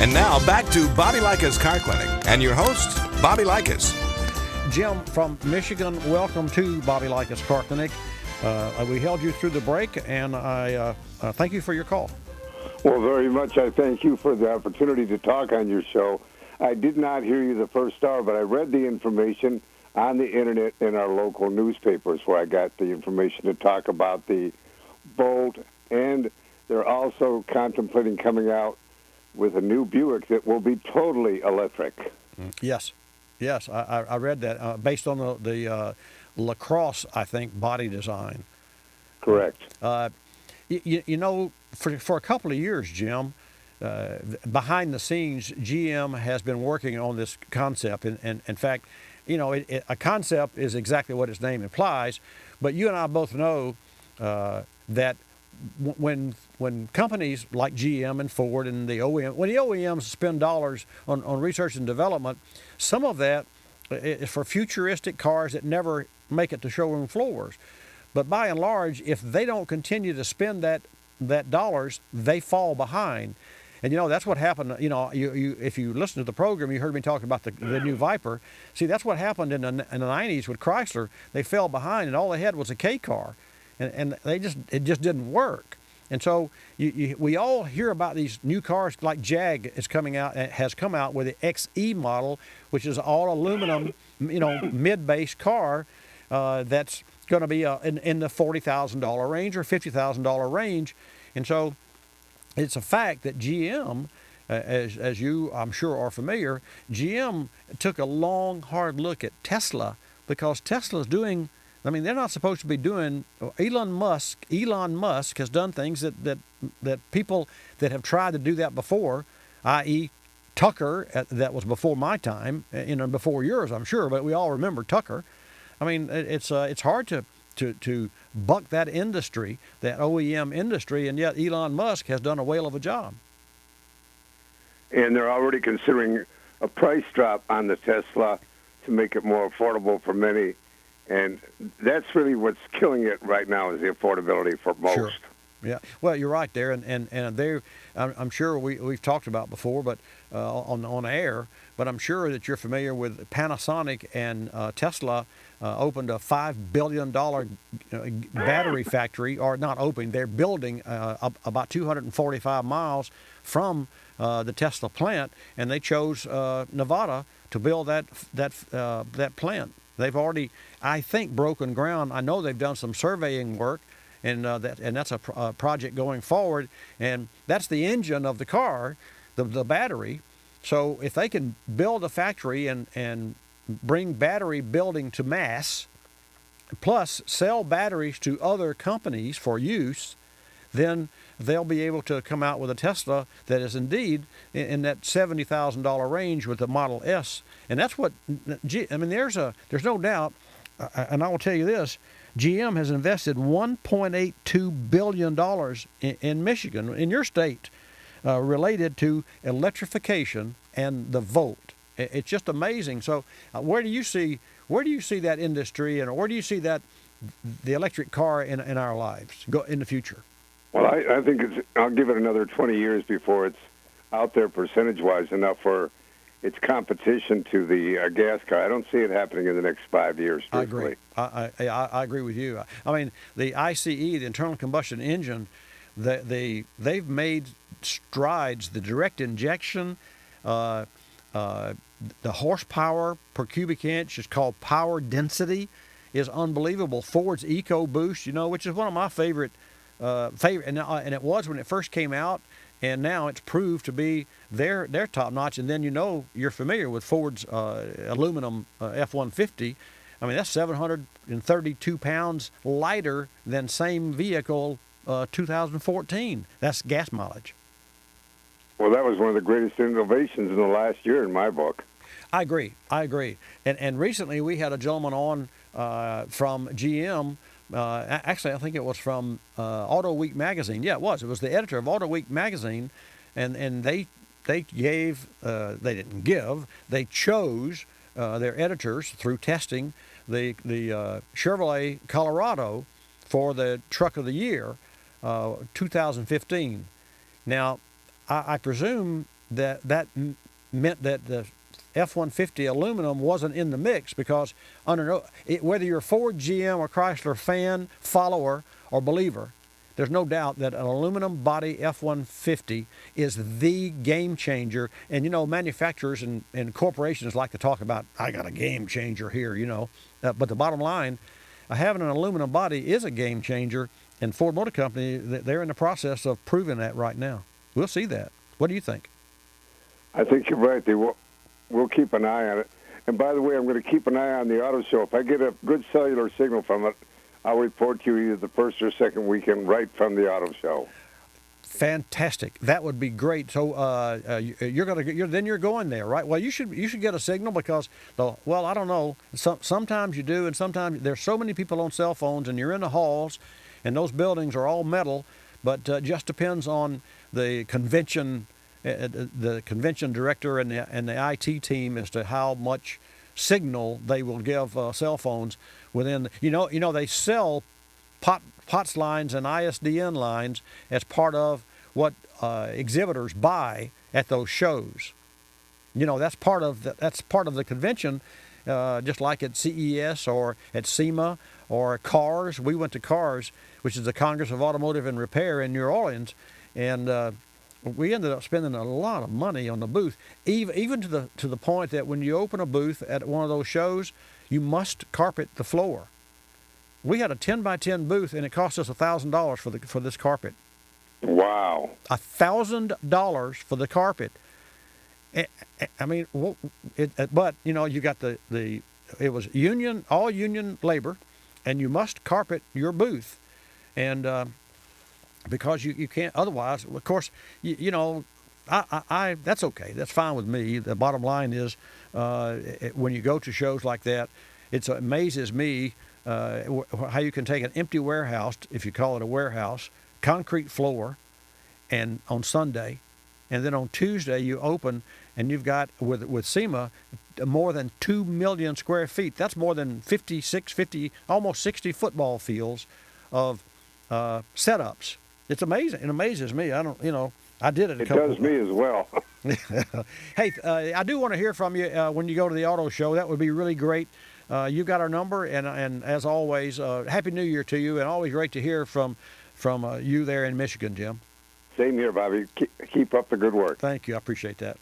And now back to Bobby Likis Car Clinic and your host, Bobby Likis. Jim from Michigan, welcome to Bobby Likis Car Clinic. We held you through the break, and I thank you for your call. Well, very much. I thank you for the opportunity to talk on your show. I did not hear you the first hour, but I read the information on the internet in our local newspapers where I got the information to talk about the Bolt, and they're also contemplating coming out with a new Buick that will be totally electric. Yes, I read that based on the lacrosse, I think, body design. Correct. You know, for a couple of years, Jim, behind the scenes, GM has been working on this concept. And in fact, you know, a concept is exactly what its name implies. But you and I both know that when companies like GM and Ford and the OEM, when the OEMs spend dollars on research and development, some of that is for futuristic cars that never make it to showroom floors. But by and large, if they don't continue to spend that dollars, they fall behind. And, you know, that's what happened. You know, if you listen to the program, you heard me talking about the new Viper. See, that's what happened in the 90s with Chrysler. They fell behind, and all they had was a K car. And it just didn't work. And so we all hear about these new cars, like Jag has come out with the XE model, which is all aluminum, you know, mid-base car that's going to be in the $40,000 range or $50,000 range. And so it's a fact that GM, as you I'm sure are familiar, GM took a long, hard look at Tesla because Tesla's doing, I mean, they're not supposed to be doing. Elon Musk has done things that people that have tried to do that before, i.e. Tucker, that was before my time, you know, before yours, I'm sure, but we all remember Tucker. I mean, it's hard to buck that industry, that OEM industry, and yet Elon Musk has done a whale of a job. And they're already considering a price drop on the Tesla to make it more affordable for many. And that's really what's killing it right now is the affordability for most. Sure. Yeah, well, you're right there, and I'm sure we've talked about before, but on air. But I'm sure that you're familiar with Panasonic and Tesla opened a $5 billion battery factory, or not opened. They're building about 245 miles from the Tesla plant, and they chose Nevada to build that plant. They've already, I think, broken ground. I know they've done some surveying work, and that's a project going forward. And that's the engine of the car, the battery. So if they can build a factory and bring battery building to mass, plus sell batteries to other companies for use, then they'll be able to come out with a Tesla that is indeed in that $70,000 range with the Model S. And that's what, I mean, there's no doubt, and I will tell you this, GM has invested $1.82 billion in Michigan, in your state, related to electrification and the Volt. It's just amazing. So where do you see that industry, and where do you see that the electric car in our lives go in the future? Well, I think I'll give it another 20 years before it's out there percentage-wise enough for its competition to the gas car. I don't see it happening in the next 5 years. Truthfully. I agree. I agree with you. I mean, the ICE, the internal combustion engine, they've made strides. The direct injection, the horsepower per cubic inch is called power density, is unbelievable. Ford's EcoBoost, you know, which is one of my favorite, and it was when it first came out, and now it's proved to be their top notch. And then, you know, you're familiar with Ford's aluminum F-150. I mean, that's 732 pounds lighter than same vehicle 2014. That's gas mileage. Well, that was one of the greatest innovations in the last year in my book. I agree. And recently we had a gentleman on from GM. Actually, I think it was from Auto Week magazine. Yeah, it was. It was the editor of Auto Week magazine, and they gave they didn't give, they chose their editors through testing the Chevrolet Colorado for the truck of the year, 2015. Now, I presume meant that the F-150 aluminum wasn't in the mix, because whether you're a Ford, GM, or Chrysler fan, follower, or believer, there's no doubt that an aluminum body F-150 is the game changer. And, manufacturers and corporations like to talk about, I got a game changer here, but the bottom line, having an aluminum body is a game changer. And Ford Motor Company, they're in the process of proving that right now. We'll see that. What do you think? I think you're right. We'll keep an eye on it. And by the way, I'm going to keep an eye on the auto show. If I get a good cellular signal from it, I'll report to you either the first or second weekend right from the auto show. Fantastic. That would be great. So you're going there, right? Well, you should get a signal, because I don't know. Sometimes you do, and sometimes there's so many people on cell phones, and you're in the halls, and those buildings are all metal. But just depends on the convention director and the IT team as to how much signal they will give cell phones within. They sell POTS lines and ISDN lines as part of what exhibitors buy at those shows. That's part of the convention, just like at CES or at SEMA or CARS. We went to CARS, which is the Congress of Automotive and Repair in New Orleans, and we ended up spending a lot of money on the booth, even to the point that when you open a booth at one of those shows, you must carpet the floor. We had a 10x10 booth, and it cost us $1,000 for this carpet. Wow. $1,000 for the carpet. I mean, but you got it was all union labor, and you must carpet your booth, and because you can't otherwise. Of course, I that's okay. That's fine with me. The bottom line is, when you go to shows like that, it amazes me how you can take an empty warehouse, if you call it a warehouse, concrete floor, and on Sunday, and then on Tuesday you open, and you've got with SEMA more than 2 million square feet. That's more than 50, almost 60 football fields of setups. It's amazing. It amazes me. I did it. It does me as well. Hey, I do want to hear from you when you go to the auto show. That would be really great. You've got our number, and as always, Happy New Year to you, and always great to hear from you there in Michigan, Jim. Same here, Bobby. Keep up the good work. Thank you. I appreciate that.